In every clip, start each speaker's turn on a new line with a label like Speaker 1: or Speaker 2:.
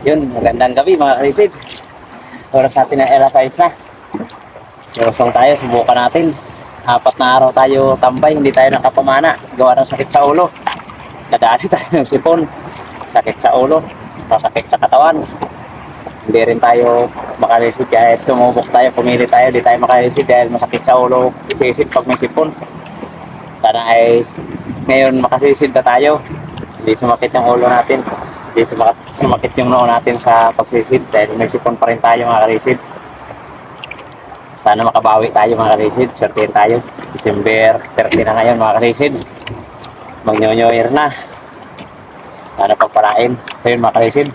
Speaker 1: Yun, magandang gabi mga karisid. Oras natin na alas 6 na. Lusong tayo, subukan natin. 4 na araw tayo tambay, hindi tayo nakapamana. Gawa ng sakit sa ulo. Nadali tayo ng sipon. Sakit sa ulo, sakit sa katawan. Hindi rin tayo makarisid kahit sumubok tayo, pumili tayo, hindi tayo makarisid dahil masakit sa ulo. Isisid pag may sipon. Sana ay ngayon makasisid na tayo. Hindi sumakit yung ulo natin. Hindi sumakit yung noo natin sa pagsisid dahil may sipon pa rin tayo mga karisid. Sana makabawi tayo mga karisid. Swertihin tayo. December 30 na ngayon mga karisid. Mag-New Year na. Sana pagpalain. So yun mga karisid.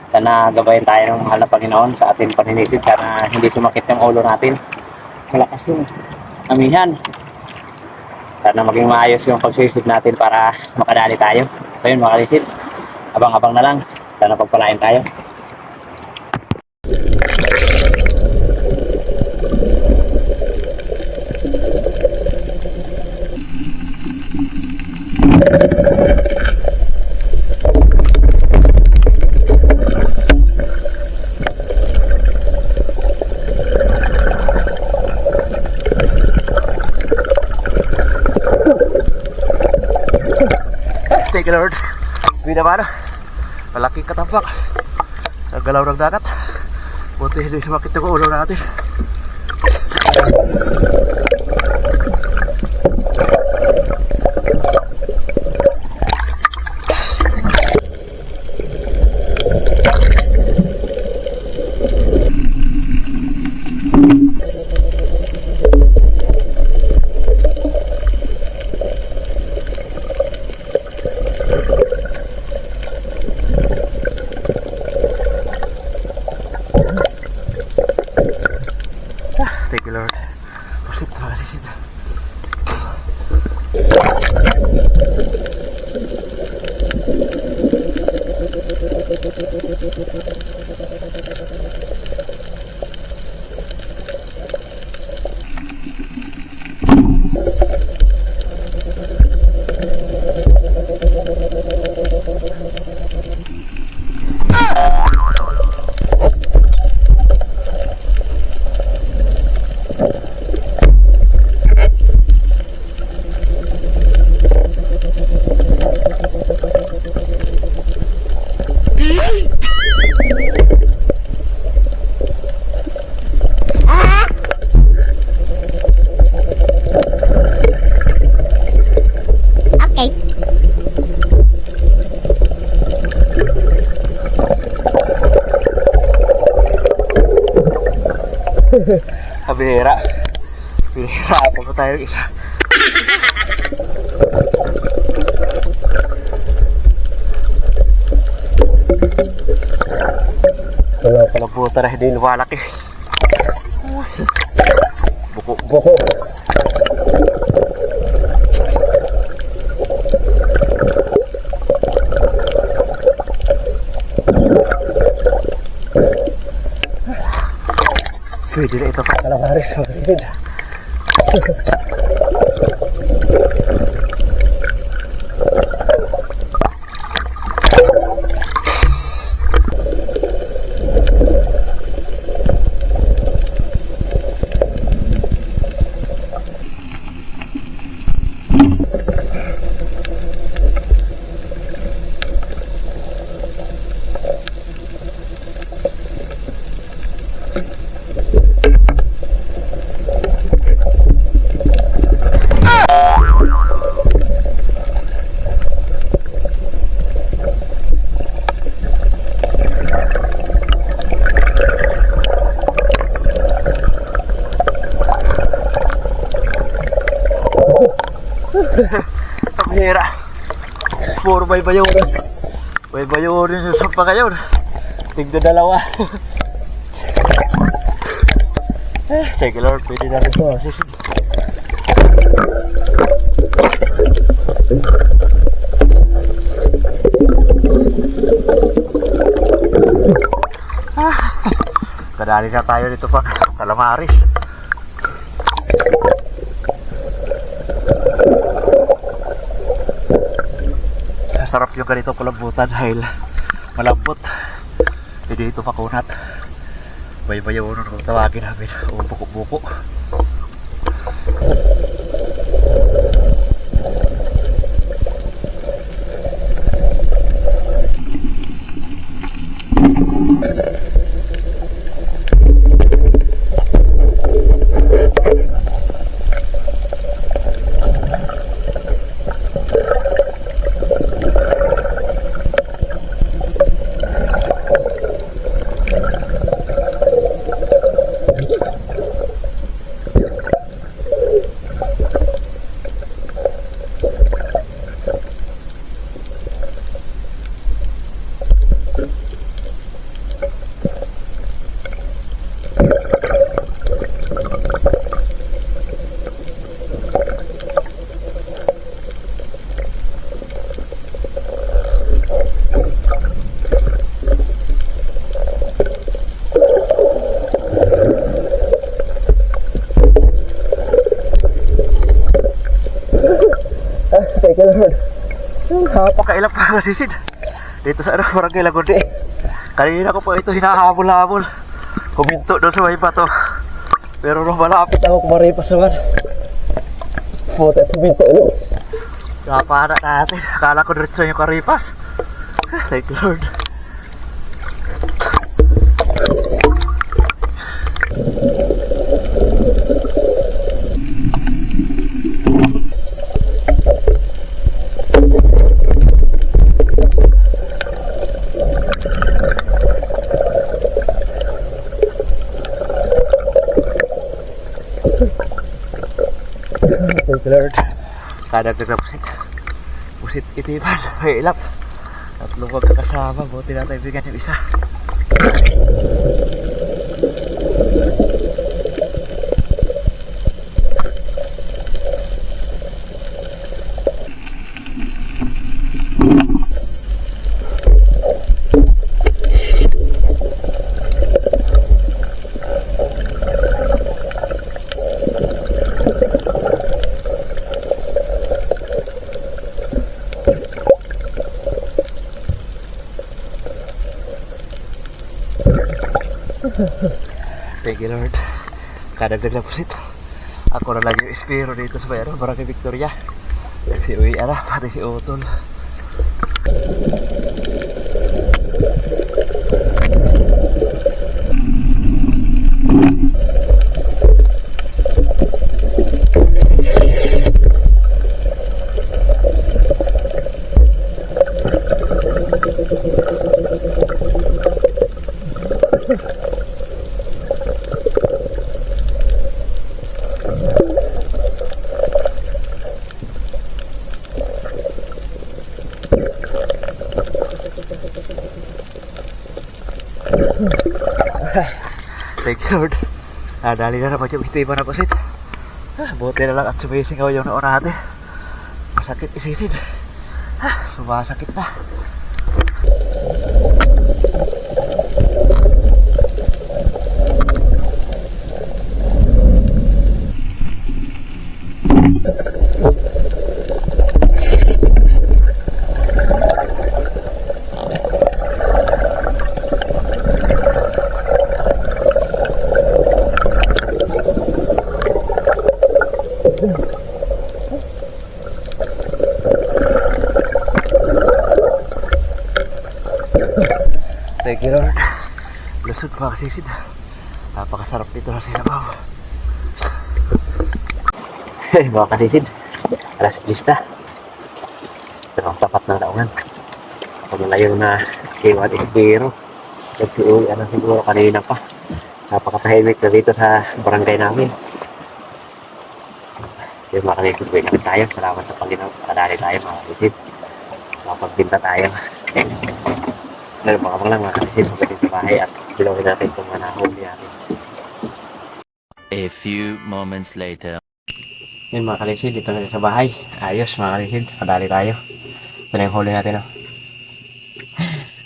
Speaker 1: Sana gabayin tayo ng mahal na Panginoon sa ating paninisid. Sana hindi sumakit yung ulo natin. Malakas yung amihan. Sana maging maayos yung pagsisid natin para makadali tayo. So yun mga karisid. Abang-abang na lang. Sana pagpalain tayo. Thank you Lord. Binabano. Malaking katapak. Nagalaw ng dagat. Buti hindi sumakit yung ulo natin. Thank you Lord. Pusit, makasisid. Bihira. Bihira pa pa tayo isa. Wala pala po tara hindi lumalaki. Buko. Buko. Pwede na ito pa kalabaris. Pwede na.
Speaker 2: Ang hira. Puro baybayoran. Baybayoran yung sampa ngayon. Tigdo dalawa. Thank you Lord, pwede na rin ito. Kadali na tayo dito pang Calamaris. Sarap yung ganito palambutan dahil malambot. Hindi ito makunat. Baybayaw nun kung tawagin namin. Buko-buko. Teka Lord. Napakailap pa kasisid. Dito sa Barangay Lagundi. Kanina ko po ito hinahabol-habol. Huminto doon sa may bato. Pero nung malapit ako kumaripas naman. Puta, huminto ulo. Napana natin. Akala ko diretso yung karipas. Thank you Lord. Thank you Lord. Kadagdag na pusit. Pusit itipan. May ilap. Tatlong magkakasama. Buti na tayo bigyan yung isa. Thank you Lord. Kadagdag na pusit. Ako na lang yung espiro dito sa Bayero, Barangay Victoria. Si Uy Ara, pati si Utol. Thank you Lord. Dali na naman yung istiba na pusit. Buti na lang at sumisingaw yung noon natin. Masakit isisid. Sumasakit na. Thank you Lord. Lusog pa kasisid. Napakasarap dito na sinabaw. Mga kasisid, alas 10 na. Pero ang tapat ng daungan. Ako malayo na iwan espiro. Nagsiuwi na siguro kanina pa. Napakatahimik na dito sa barangay namin.
Speaker 1: Yung mga kalisid, wait lang tayo. Salamat sa Panginoon. Kadali tayo mga kalisid. Makapagbinta tayo. Ngayon, baka lang mga kalisid. Pagdating sa bahay at bilawin natin itong mga nahuli natin.
Speaker 3: A few moments later.
Speaker 1: Yun mga kalisid, dito na sa bahay. Ayos mga kalisid, kadali tayo. Ito na yung huli natin. Oh.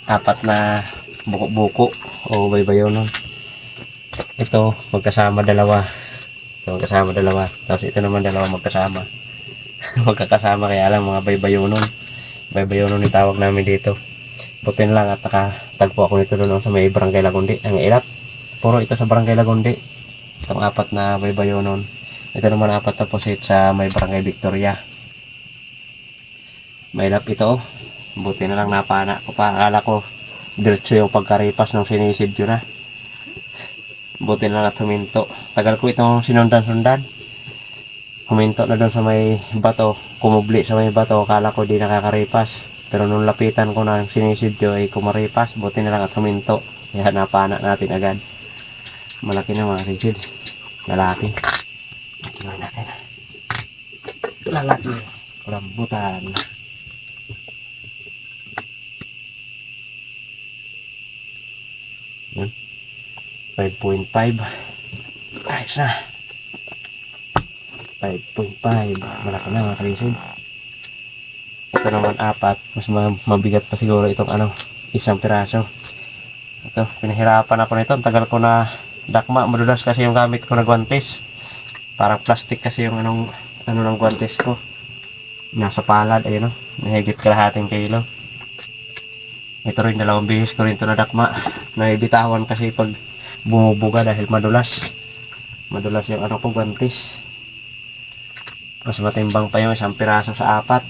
Speaker 1: 4 na buko-buko o baybayo nun. Ito, magkasama dalawa. Ito, magkasama dalawa. Tapos ito naman dalawa magkasama. Magkakasama kaya lang mga baybayo nun. Baybayo nun yung tawag namin dito. Putin lang at nakatagpo ako nito doon sa may Barangay Lagundi. Ang ilap. Puro ito sa Barangay Lagundi. Itong 4 na baybayo nun. Ito naman 4 na pusit sa may Barangay Victoria. May ilap ito. Buti na lang napana ko pa. Akala ko diretso yung pagkaripas ng sinisid yun na. Buti na lang at huminto. Tagal ko itong sinundan-sundan. Huminto na doon sa may bato. Kumubli sa may bato. Akala ko di nakakaripas. Pero nung lapitan ko na yung sinisid yun ay kumaripas. Buti na lang at huminto. Kaya napana natin agad. Malaki na mga sisid. Lalaki. Tingnan natin. Lalaki. Rambutan. Yan. 5.5. Ayos na. 5.5. Malaki na mga kalisid. Ito naman 4. Mas mabigat pa siguro itong isang piraso. Ito, pinahirapan ako nito. Ang tagal ko na dakma. Madulas kasi yung gamit ko na guantes. Parang plastic kasi yung ano ng guantes ko. Nasa palad, ayun o. Nahigit kalahating kilo. Ito rin 2 bihis ko rin ito na dakma. Naibitawan kasi pag bumubuga dahil madulas. Madulas yung ko guantes. Mas matimbang pa yung isang piraso sa 4.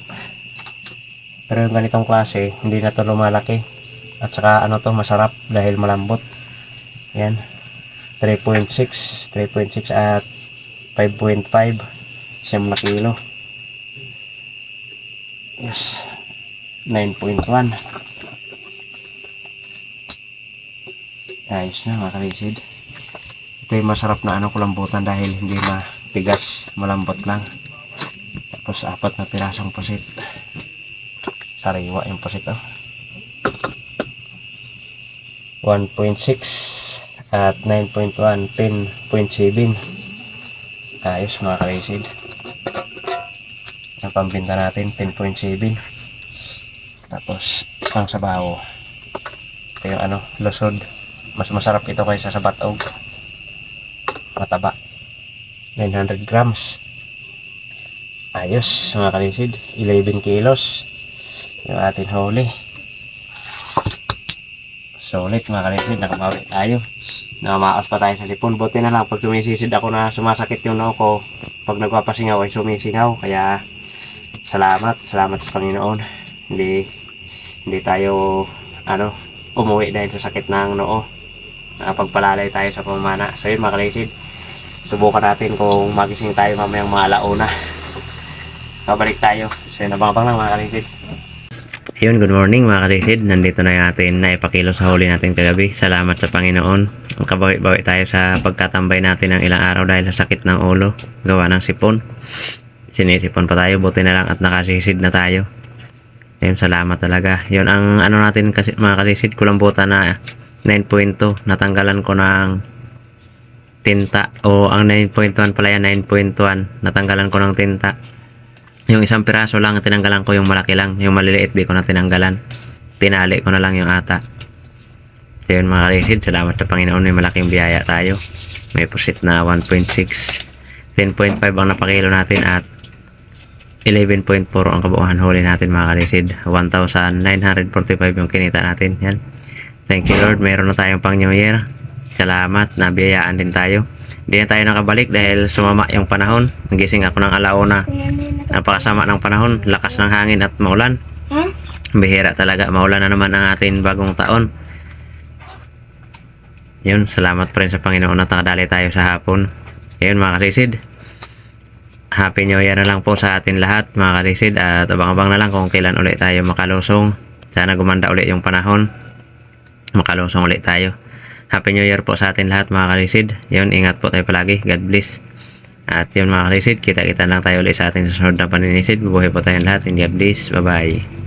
Speaker 1: Pero yung ganitong klase, hindi na to lumalaki. At saka to masarap dahil malambot. Yan. 3.6 at 5.5 siyam na kilo. Yes. 9.1. Ayos na mga kalisid. Ito yung masarap na kulambutan dahil hindi matigas, malambot lang. Tapos 4 na pirasong pusit. Sariwa yung pusit 1.6 at 9.1, 10.7. Ayos mga kalisid. Ang pambinta natin 10.7. Tapos pang sabaw. Ito yung lusod. Mas masarap ito kaysa sa batog. Mataba. 900 grams. Ayos mga kalisid. 11 kilos. Yung ating huli. Solid mga kalisid. Nakabawi tayo. Nakamaas pa tayo sa lipon. Buti na lang pag sumisisid ako na sumasakit yung noo ko. Pag nagpapasingaw ay sumisingaw. Kaya salamat sa Panginoon. Hindi tayo umuwi dahil sa sakit ng noo. Nakapagpalalay tayo sa pamana. So yun mga kalisid. Subukan natin kung magising tayo mamayang mga alauna. Babalik tayo. So yun, abang-abang lang mga kalisid. Yun, good morning mga kalisid. Nandito na yung atin na ipakilo sa huli natin kagabi. Salamat sa Panginoon. Kabawi-bawi tayo sa pagkatambay natin ng ilang araw dahil sa sakit ng ulo. Gawa ng sipon. Sinisipon pa tayo. Buti na lang at nakasisid na tayo. Yun, salamat talaga. Yun, ang natin kasi mga kalisid, kulambutan na 9.2. Natanggalan ko ng tinta. O ang 9.1 pala yan, 9.1. Natanggalan ko ng tinta. Yung isang piraso lang, tinanggalan ko yung malaki lang. Yung maliliit, di ko na tinanggalan. Tinali ko na lang yung ata. So yun mga kalisid, salamat sa Panginoon. May malaking biyaya tayo. May pusit na 1.6. 10.5 ang napakilo natin at 11.4 ang kabuuan huli natin mga kalisid. 1,945 yung kinita natin. Yan. Thank you Lord. Meron na tayong pang New Year. Salamat. Nabiyayaan din tayo. Hindi na tayo nakabalik dahil sumama yung panahon. Nagising ako ng alauna. Napakasama ng panahon. Lakas ng hangin at maulan. Bihira talaga. Maulan na naman ang ating bagong taon. Yun. Salamat pa rin sa Panginoon at nakadali tayo sa hapon. Yun mga kalisid. Happy New Year na lang po sa atin lahat mga kalisid. At abang-abang na lang kung kailan ulit tayo makalusong. Sana gumanda ulit yung panahon. Makalusong ulit tayo. Happy New Year po sa atin lahat mga kalisid. Yun, ingat po tayo palagi. God bless. At yun mga kalisid, kita-kita lang tayo ulit sa ating susunod na paninisid. Bubuhay po tayong lahat. In God bless. Bye-bye.